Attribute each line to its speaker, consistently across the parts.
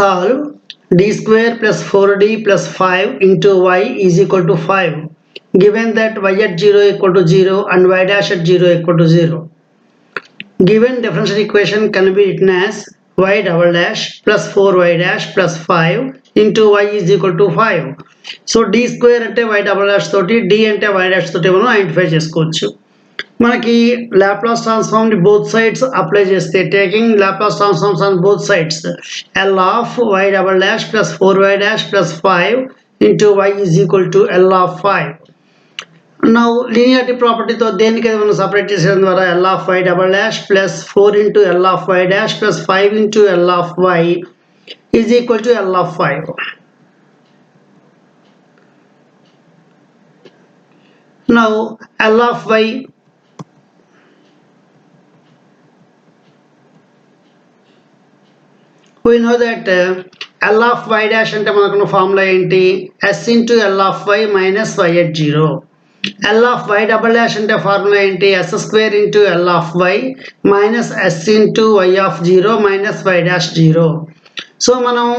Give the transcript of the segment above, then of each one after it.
Speaker 1: Solve d square plus 4d plus 5 into y is equal to 5. Given that y at 0 equal to 0 and y dash at 0 equal to 0. Given differential equation can be written as y double dash plus 4y dash plus 5 into y is equal to 5. So d square ante y double dash toti d ante y dash toti మనం identify చేసుకోవచ్చు. మనకి Laplace transform ని both sides apply చేస్తే taking Laplace transforms on both sides L of y double dash plus 4y dash plus 5 into y is equal to L of 5. Now linearity property తో దేనికి మనం separate చేసేయడం ద్వారా L of y double dash plus 4 into L of y dash plus 5 into L of y is equal to L of 5. Now L of y we know that L of y dash అంటే మనకు formula ఏంటి s into L of y minus y at 0. L of y double dash అంటే formula ఏంటి s square into L of y minus s into y of 0 minus y dash 0. So మనం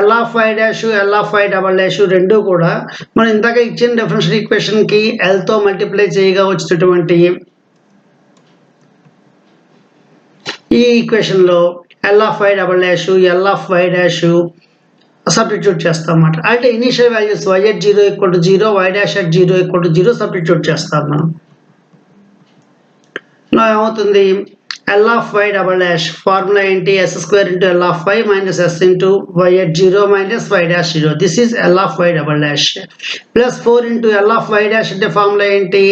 Speaker 1: L of y dash L of y double dash రెండు కూడా మనం ఇందాక ఇచ్చిన differential equation కి L తో మల్టిప్లై చేయగా వచ్చినటువంటి ఈ ఈక్వేషన్ లో L of y double dash L of y dash substitute చేస్తాం అన్నమాట. అంటే initial values y at 0 equal to 0 y dash at 0 equal to 0 substitute చేస్తాం మనం. నా ఏమవుతుంది L of y double dash formula ఏంటి s square into L of y minus s into y at 0 minus y dash 0. This is L of y double dash plus 4 into L of y dash అంటే formula ఏంటి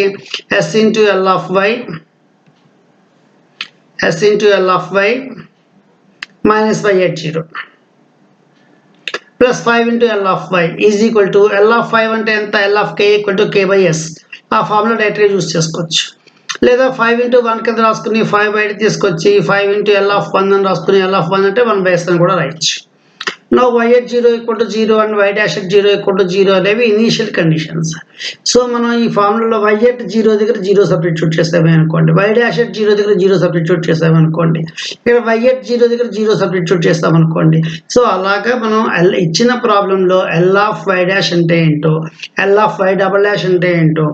Speaker 1: s into L of y s into L of y minus y at 0 plus 5 into L of y is equal to L of 5 అంటే ఎంత L of k equal to k by s. ఆ formula డైరెక్ట్గా use చేసుకోవచ్చు లేదా 5 into 1 కింద రాసుకుని 5 బయట తీసుకొచ్చి 5 into L of 1 అని రాసుకుని L of 1 అంటే 1 by s అని కూడా రాయొచ్చు. Now y at 0 equal to 0 and y dash at 0 equal to 0 అనేవి ఇనీషియల్ కండిషన్స్. సో మనం ఈ ఫార్ములాలో y at 0 దగ్గర 0 సబ్స్టిట్యూట్ చేసామే అనుకోండి, y dash at 0 దగ్గర 0 సబ్స్టిట్యూట్ చేసాము అనుకోండి, ఇక్కడ y at 0 దగ్గర 0 సబ్స్టిట్యూట్ చేస్తాం అనుకోండి. సో అలాగా మనం ఇచ్చిన ప్రాబ్లంలో L of y dash అంటే ఏంటో L of y double dash అంటే ఏంటో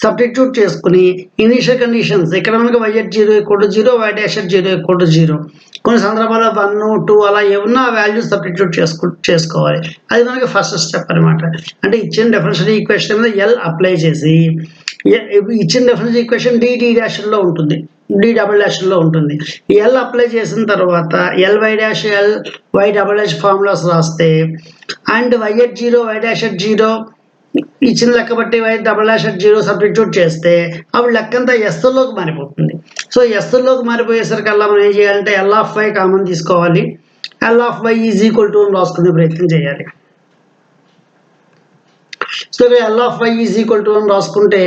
Speaker 1: సబ్స్టిట్యూట్ చేసుకుని ఇనిషియల్ కండిషన్స్ ఇక్కడ మనకి y at 0 equal to 0 y dash at 0 equal to 0 కొన్ని సందర్భాల్లో 1 2 అలా ఏమన్నా వాల్యూస్ సబ్స్టిట్యూట్ చేసుకోవాలి. అది మనకి ఫస్ట్ స్టెప్ అనమాట. అంటే ఇచ్చిన డిఫరెన్షియల్ ఈక్వేషన్ మీద L అప్లై చేసి ఇచ్చిన డిఫరెన్షియల్ ఈక్వేషన్ d డాష్ లో ఉంటుంది, d డబుల్ డాష్ లో ఉంటుంది. L అప్లై చేసిన తర్వాత Ly dash L y double dash formulas రాస్తే and y at 0 y dash at 0 ఇచ్చిన లెక్క బట్టి y double dash at 0 substitute చేస్తే అప్పుడు లెక్కంతా ఎస్లోకి మారిపోతుంది. సో ఎస్లోకి మారిపోయేసరికల్లా మనం ఏం చేయాలంటే L of y కామన్ తీసుకోవాలి, L of y is equal to రాసుకునే ప్రయత్నం చేయాలి. So L of y is equal to అని రాసుకుంటే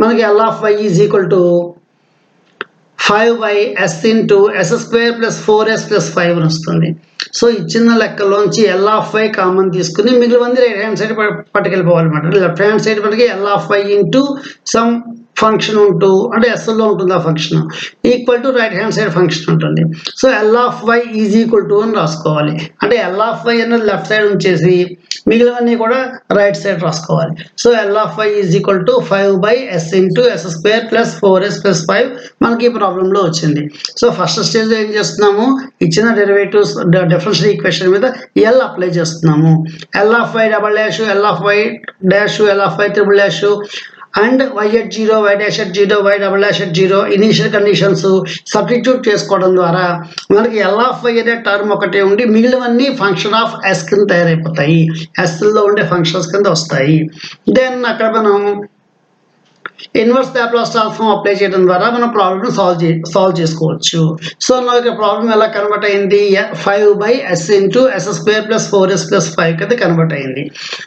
Speaker 1: మనకి L of y is equal to 5 by s into s square plus 4s plus 5 అని వస్తుంది. So ఇచ్చిన లెక్కలోంచి L of y కామన్ తీసుకుని మిగిలిన రైట్ హ్యాండ్ సైడ్ పట్టుకెళ్ళిపోవాలన్నమాట. లెఫ్ట్ హ్యాండ్ సైడ్ మనకి L of y into some function ఉంటూ అంటే ఎస్లో ఉంటుంది ఆ function equal to right hand side function ఉంటుంది. So L of y is equal to అని రాసుకోవాలి. అంటే L of y అన్నది లెఫ్ట్ సైడ్ ఉంచేసి మిగిలినవన్నీ కూడా రైట్ సైడ్ రాసుకోవాలి. So L of y is equal to 5 by s into s square plus 4s plus 5 మనకి ఈ ప్రాబ్లంలో వచ్చింది. సో ఫస్ట్ స్టేజ్లో ఏం చేస్తున్నాము, ఇచ్చిన డెరివేటివ్స్ డిఫరెన్షియల్ ఈక్వేషన్ మీద L అప్లై చేస్తున్నాము. L of y double dash L of y dash L of y triple dash and y at 0 y dash at 0 y double dash at 0 initial conditions substitute చేసుకోవడం ద్వారా మనకి L of y అనే term ఒకటే ఉండి మిగిలినవన్నీ function of s కింద తయారైపోతాయి, s లో ఉండే ఫంక్షన్స్ కింద వస్తాయి. దెన్ అక్కడ మనం ఇన్వర్స్ లాప్లాస్ ట్రాన్స్ఫార్మ్ అప్లై చేయడం ద్వారా మనం ప్రాబ్లమ్ సాల్వ్ చేసుకోవచ్చు. సో నాకు ఇక్కడ ప్రాబ్లం ఎలా కన్వర్ట్ అయింది 5 by s into s square plus 4s plus 5 కింద కన్వర్ట్ అయింది.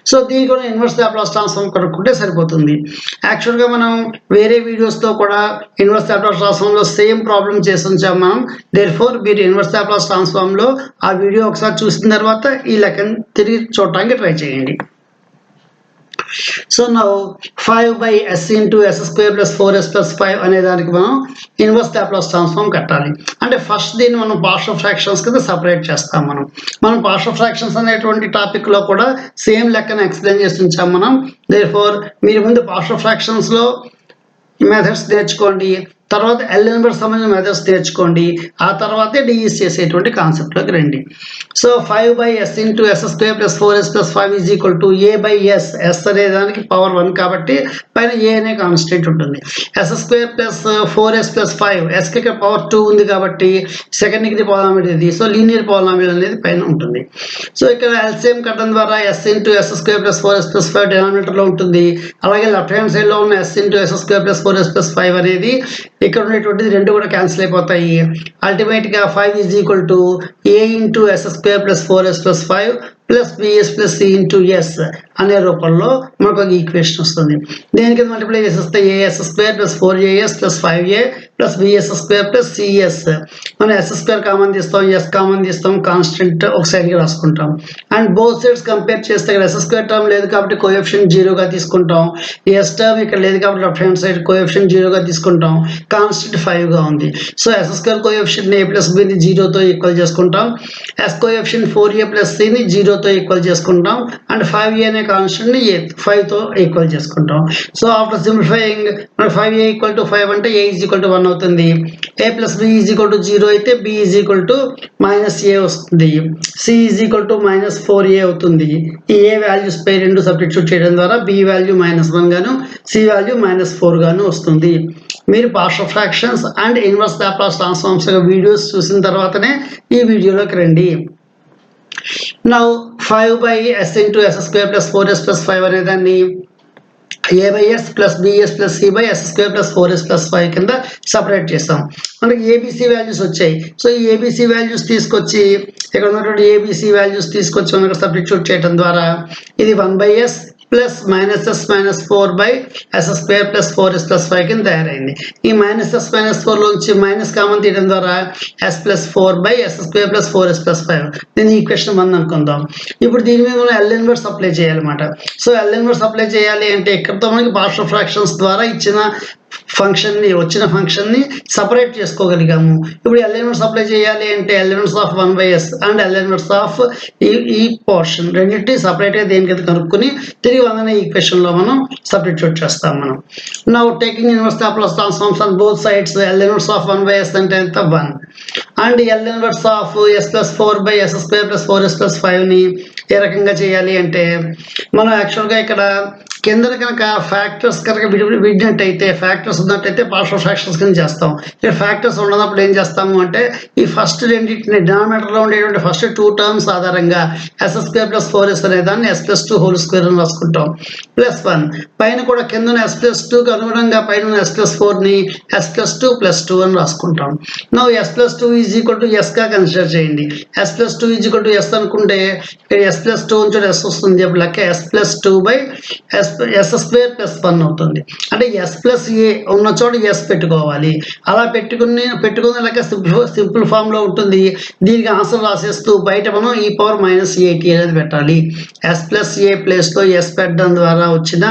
Speaker 1: సో దీనికి కూడా ఇన్వర్స్ లాప్లాస్ ట్రాన్స్ఫార్మ్ కనుక్కుంటే సరిపోతుంది. యాక్చువల్గా మనం వేరే వీడియోస్తో కూడా ఇన్వర్స్ లాప్లాస్ ట్రాన్స్ఫార్మ్లో సేమ్ ప్రాబ్లం చేసి ఉంచాం మనం. దేర్ఫోర్ మీరు ఇన్వర్స్ లాప్లాస్ ట్రాన్స్ఫార్మ్లో ఆ వీడియో ఒకసారి చూసిన తర్వాత ఈ లెక్కను తిరిగి చూడటానికి ట్రై చేయండి. So now 5/s into s square plus 4s plus 5 అనే దానికి మనం ఇన్వర్స్ లాప్లాస్ ట్రాన్స్ఫార్మ్ కట్టాలి. అంటే ఫస్ట్ దీన్ని మనం పార్షియల్ ఫ్రాక్షన్స్ కింద సపరేట్ చేస్తాం. మనం పార్షియల్ ఫ్రాక్షన్స్ అనేటువంటి టాపిక్ లో కూడా సేమ్ లెక్కన ఎక్స్ప్లెయిన్ చేసి ఉంచాం మనం. దేర్ఫోర్ మీరు ముందు పార్షియల్ ఫ్రాక్షన్స్ లో మెథడ్స్ నేర్చుకోండి, తర్వాత ఎల్ఎన్బర్ సంబంధించిన మెథడ్స్ నేర్చుకోండి, ఆ తర్వాతే డిఈస్ చేసేటువంటి కాన్సెప్ట్లోకి రండి. So 5/s into s square plus 4s plus 5 is equal to a/s. s అనే దానికి పవర్ 1 కాబట్టి పైన a అనే కాన్స్టెంట్ ఉంటుంది. s square plus 4s plus 5, s కి పవర్ 2 ఉంది కాబట్టి సెకండ్ డిగ్రీ పాలినామియల్ ఇది. సో లీనియర్ పాలినామియల్ అనేది పైన ఉంటుంది. సో ఇక్కడ ఎల్సిఎం కట్టడం ద్వారా s into s square plus 4s plus 5 డినామినేటర్లో ఉంటుంది. అలాగే లెఫ్ట్ హ్యాండ్ సైడ్లో ఉన్న s into s square plus 4s plus 5 అనేది ఇక్కడ ఉన్నటువంటిది రెండు కూడా క్యాన్సిల్ అయిపోతాయి. అల్టిమేట్గా 5 is equal to a into s square plus 4s plus 5 plus bs plus c into s అనే రూపంలో మనకు ఒక ఈక్వేషన్ వస్తుంది. దేనికి మల్టిప్లై చేసేస్తే as square plus 4as plus 5a plus bs square plus cs. మనం s స్క్వేర్ కామన్ తీస్తాం, s common తీస్తాం, కాన్స్టెంట్ ఒక సైడ్కి రాసుకుంటాం. అండ్ బోత్ సైడ్స్ కంపేర్ చేస్తే ఇక్కడ s స్క్వేర్ టర్మ్ లేదు కాబట్టి కోఎఫిషియంట్ 0గా తీసుకుంటాం. s టర్మ్ ఇక్కడ లేదు కాబట్టి లెఫ్ట్ హ్యాండ్ సైడ్ కోఎఫిషియంట్ 0గా తీసుకుంటాం. కాన్స్టెంట్ 5గా ఉంది. So s square coefficient a plus bని 0తో ఈక్వల్ చేసుకుంటాం. s కోఎఫిషియంట్ 4a ప్లస్ cని 0తో ఈక్వల్ చేసుకుంటాం. అండ్ 5a అనే కాన్స్టెంట్ ని 5తో ఈక్వల్ చేసుకుంటాం. సో ఆఫ్టర్ సింప్లిఫైయింగ్ మనకి 5a ఈక్వల్ టు 5 అంటే a ఈజ్ ఈక్వల్ టు 1 అవుతుంది. a plus b is equal to 0 అయితే b is equal to -a వస్తుంది. c is equal to -4a అవుతుంది. ఈ a వాల్యూస్ పై రెండు సబ్స్టిట్యూట్ చేయడం ద్వారా b వాల్యూ -1 గాను c వాల్యూ -4 గాను వస్తుంది. మీరు partial fractions and inverse Laplace transforms videos చూసిన తర్వాతనే ఈ వీడియోలోకి రండి. Now 5/s into s square plus 4s plus 5 అనే దాన్ని a/s plus bs plus c/s square plus 4s plus 5 కింద సపరేట్ చేస్తాం. మనకి ఏబిసి వాల్యూస్ వచ్చాయి. సో ఈ ఏబిసి వాల్యూస్ తీసుకొచ్చి ఇక్కడ ఉన్నటువంటి ఏబిసి వాల్యూస్ తీసుకొచ్చి మనకు సబ్స్టిట్యూట్ చేయడం ద్వారా ఇది 1/s plus -s -4/s square plus 4s plus 5 కింద తయారైంది. ఈ -s -4 లోంచి మైనస్ కామన్ తీయడం ద్వారా s plus 4/s square plus 4s plus 5 దీన్ని ఈక్వేషన్ 1 అనుకుందాం. ఇప్పుడు దీని మీద మనం ఎల్ ఇన్వర్స్ అప్లై చేయాలన్నమాట. సో ఎల్ ఇన్వర్స్ అప్లై చేయాలి అంటే ఇక్కడతో మనకి పార్షియల్ ఫ్రాక్షన్స్ ద్వారా వచ్చిన ఫంక్షన్ని సపరేట్ చేసుకోగలిగాము. ఇప్పుడు ఎల్ ఇన్వర్స్ అప్లై చేయాలి అంటే L inverse of 1/s and L inverse of ఈ పోర్షన్ రెండింటినీ సపరేట్గా దేనికైతే కనుక్కొని తిరిగి 1 అనే ఈక్వేషన్లో మనం సబ్స్టిట్యూట్ చేస్తాం. మనం now taking inverse Laplace transforms on both sides L inverse of 1/s అంటే ఎంత 1 and L inverse of s plus 4/s square plus 4s plus 5ని ఏ రకంగా చేయాలి అంటే మనం యాక్చువల్గా ఇక్కడ కింద కనుక ఫ్యాక్టర్స్ కనుక విడినట్టయితే ఫ్యాక్టర్స్ ఉన్నట్టయితే పార్షియల్ ఫ్రాక్షన్స్ కింద చేస్తాం. ఇక్కడ ఫ్యాక్టర్స్ ఉన్నప్పుడు ఏం చేస్తాము అంటే ఈ ఫస్ట్ రెండింటిని డినామినేటర్లో ఉండేటువంటి ఫస్ట్ 2 టర్మ్స్ ఆధారంగా s స్క్వేర్ ప్లస్ 4s అనే దాన్ని s ప్లస్ 2 హోల్ స్క్వేర్ అని రాసుకుంటాం. ప్లస్ 1 పైన కూడా కింద s ప్లస్ 2కి అనుగుణంగా పైన s ప్లస్ 4ని s ప్లస్ 2 ప్లస్ 2 అని రాసుకుంటాం. No s plus 2 is equal to sగా కన్సిడర్ చేయండి. s plus 2 is equal to s అనుకుంటే s ప్లస్ 2 నుంచి s వస్తుంది. అప్పుడు లెక్క s plus 2/s square plus 1 అవుతుంది. అంటే s ప్లస్ a ఉన్న చోట s పెట్టుకోవాలి. అలా పెట్టుకున్న లెక్క సింపుల్ ఫామ్ లో ఉంటుంది. దీనికి ఆన్సర్ రాసేస్తూ బయట మనం e⁻−at అనేది పెట్టాలి. s ప్లస్ a ప్లేస్ లో s పెట్టడం ద్వారా వచ్చిన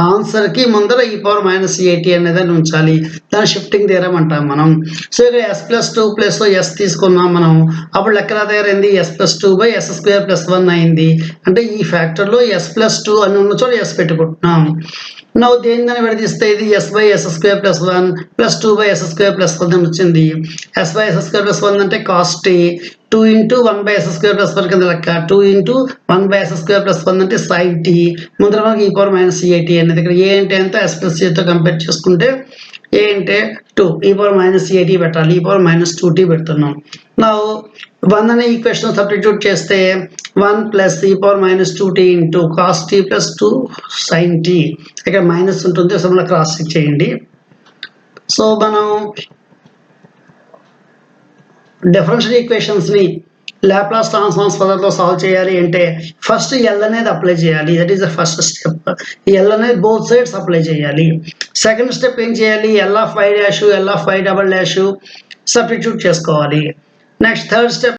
Speaker 1: ఆన్సర్ కి ముందర e⁻−at అనేది ఉంచాలి. దాన్ని షిఫ్టింగ్ థియరం అంటాం మనం. సో ఇక్కడ s ప్లస్ 2 ప్లేస్ లో s తీసుకున్నాం మనం. అప్పుడు లెక్క తయారైంది s plus 2/s square plus 1 అయింది. అంటే ఈ ఫ్యాక్టర్ లో s ప్లస్ 2 అని ఉన్న చోట s పెట్టుకుంటున్నాం. నౌ దేనిని విడదీస్తే ఇది s/s square plus 1 plus 2/s square plus 1 అని వచ్చింది. s/s స్క్వేర్ ప్లస్ 1 అంటే cos t, 2 into 1/s square plus 1 కింద లెక్క, 2 into 1/s స్క్వేర్ ప్లస్ 1 అంటే sin t. ముందర మనకి e⁻−at అనేది ఇక్కడ ఏ అంటే ఎంత s ప్లస్ aతో కంపేర్ చేసుకుంటే ఏ అంటే 2 e⁻−at పెట్టాలి. e⁻−2t పెడుతున్నాం. నా 1 అనే ఈక్వేషన్ సబ్స్టిట్యూట్ చేస్తే 1 plus e⁻−2t into cos t plus 2 sin t. ఇక్కడ మైనస్ ఉంటుంది. సో మనం క్రాస్ చెక్ చేయండి. సో మనం డిఫరెన్షియల్ ఈక్వేషన్స్ని లాప్లాస్ ట్రాన్స్ఫార్మ్స్ పద్ధతిలో సాల్వ్ చేయాలి అంటే ఫస్ట్ ఎల్ అనేది అప్లై చేయాలి. That is the first step. L అనేది బోత్ సైడ్స్ అప్లై చేయాలి. సెకండ్ స్టెప్ ఏం చేయాలి? L of y dash L of y double dash substitute చేసుకోవాలి. Next third step